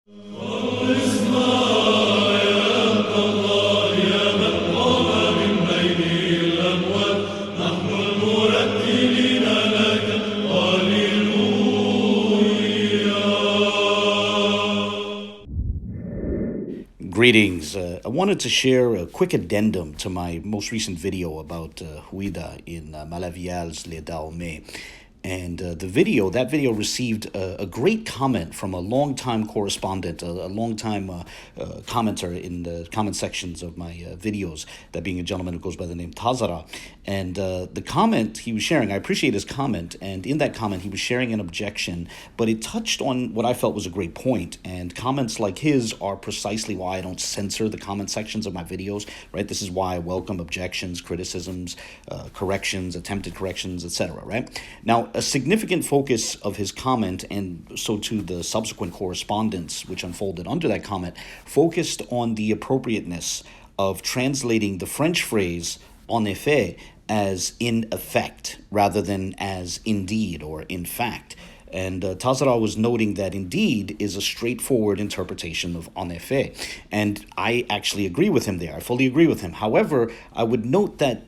Greetings. I wanted to share a quick addendum to my most recent video about Ouida in Malavialle's Dahomey. And that video received a great comment from a longtime correspondent, a longtime commenter in the comment sections of my videos, that being a gentleman who goes by the name Tazarah. And the comment he was sharing, I appreciate his comment, and in that comment he was sharing an objection, but it touched on what I felt was a great point, and comments like his are precisely why I don't censor the comment sections of my videos, right? This is why I welcome objections, criticisms, corrections, attempted corrections, etc., right? Now, a significant focus of his comment, and so too the subsequent correspondence which unfolded under that comment, focused on the appropriateness of translating the French phrase en effet as in effect rather than as indeed or in fact. And Tazarah was noting that indeed is a straightforward interpretation of en effet. And I actually agree with him there. I fully agree with him. However, I would note that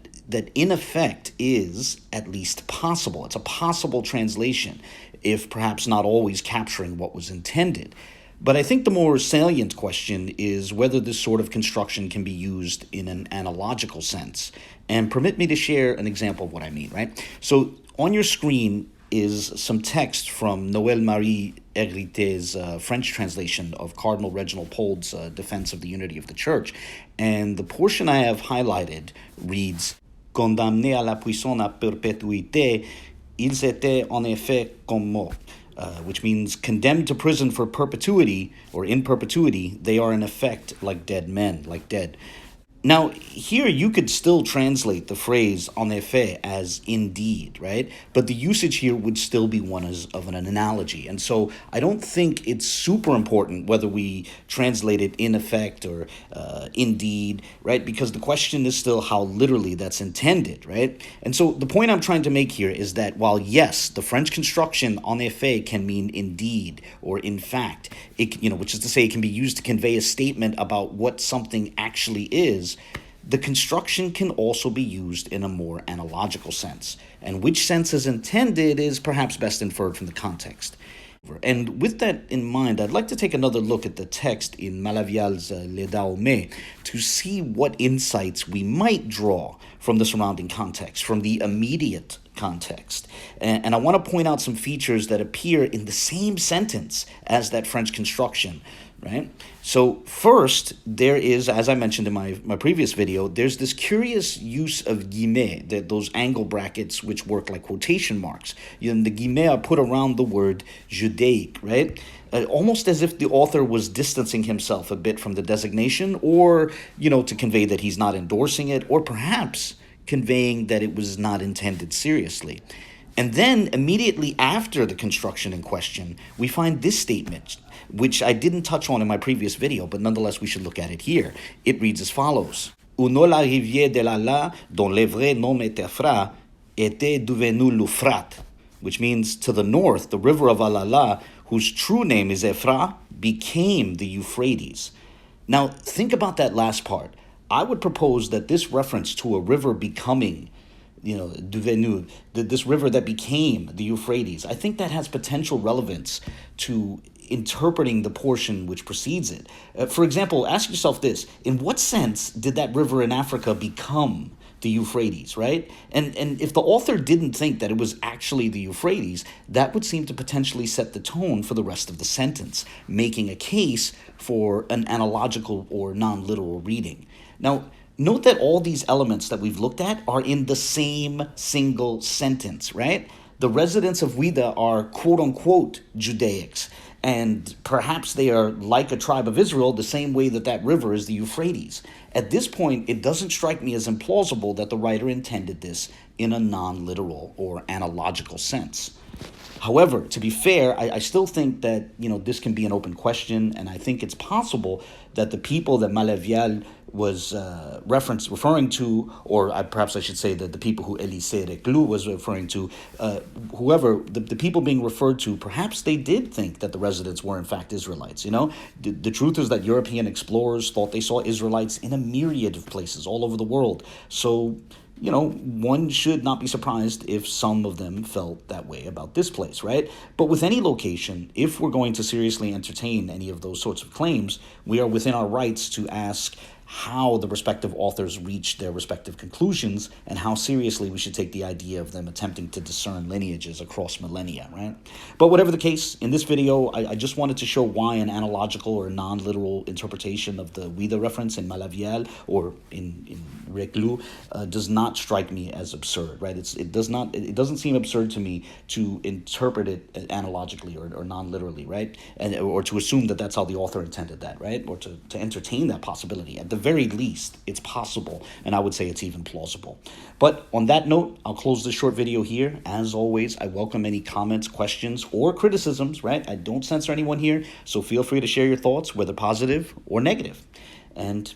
in effect is at least possible. It's a possible translation, if perhaps not always capturing what was intended. But I think the more salient question is whether this sort of construction can be used in an analogical sense. And permit me to share an example of what I mean, right? So on your screen is some text from Noëlle-Marie Egretier's French translation of Cardinal Reginald Pole's Defense of the Unity of the Church. And the portion I have highlighted reads, condamnés à la prison à perpétuité, ils étaient en effet comme morts, which means condemned to prison for perpetuity, or in perpetuity, they are in effect like dead men, like dead. Now, here you could still translate the phrase en effet as indeed, right? But the usage here would still be one of an analogy. And so I don't think it's super important whether we translate it in effect or indeed, right? Because the question is still how literally that's intended, right? And so the point I'm trying to make here is that while, yes, the French construction en effet can mean indeed or in fact, which is to say it can be used to convey a statement about what something actually is, the construction can also be used in a more analogical sense. And which sense is intended is perhaps best inferred from the context. And with that in mind, I'd like to take another look at the text in Malavialle's Dahomey to see what insights we might draw from the surrounding context, from the immediate context. And I want to point out some features that appear in the same sentence as that French construction, right? So first, there is, as I mentioned in my previous video, there's this curious use of guillemets, those angle brackets which work like quotation marks. The guillemets are put around the word Judaic, right? Almost as if the author was distancing himself a bit from the designation, or, to convey that he's not endorsing it, or perhaps conveying that it was not intended seriously. And then immediately after the construction in question, we find this statement, which I didn't touch on in my previous video, but nonetheless we should look at it here. It reads as follows. Noëlle-Marie de la dont le vrai nom était Fra, était devenu l'Euphrate, which means to the north, the river of Alala, whose true name is Ephra, became the Euphrates. Now, think about that last part. I would propose that this reference to a river becoming, devenu, this river that became the Euphrates, I think that has potential relevance to interpreting the portion which precedes it. For example, ask yourself this: in what sense did that river in Africa become the Euphrates, right? And if the author didn't think that it was actually the Euphrates, that would seem to potentially set the tone for the rest of the sentence, making a case for an analogical or non-literal reading. Now, note that all these elements that we've looked at are in the same single sentence, right? The residents of Whydah are quote-unquote Judaics, and perhaps they are like a tribe of Israel the same way that river is the Euphrates. At this point, it doesn't strike me as implausible that the writer intended this in a non-literal or analogical sense. However, to be fair, I still think that, this can be an open question, and I think it's possible that the people that Malavialle was referring to, or perhaps I should say that the people who Elisée Reclus was referring to, whoever, the people being referred to, perhaps they did think that the residents were in fact Israelites, The truth is that European explorers thought they saw Israelites in a myriad of places all over the world. So, one should not be surprised if some of them felt that way about this place, right? But with any location, if we're going to seriously entertain any of those sorts of claims, we are within our rights to ask how the respective authors reached their respective conclusions and how seriously we should take the idea of them attempting to discern lineages across millennia, right? But whatever the case, in this video, I just wanted to show why an analogical or non-literal interpretation of the Ouida reference in Malavialle or in Reclus does not strike me as absurd, right? It doesn't seem absurd to me to interpret it analogically or non-literally, right? Or to assume that that's how the author intended that, right? Or to entertain that possibility. At the very least, it's possible, and I would say it's even plausible. But on that note, I'll close this short video here. As always, I welcome any comments, questions, or criticisms, right? I don't censor anyone here, so feel free to share your thoughts, whether positive or negative. And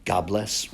God bless.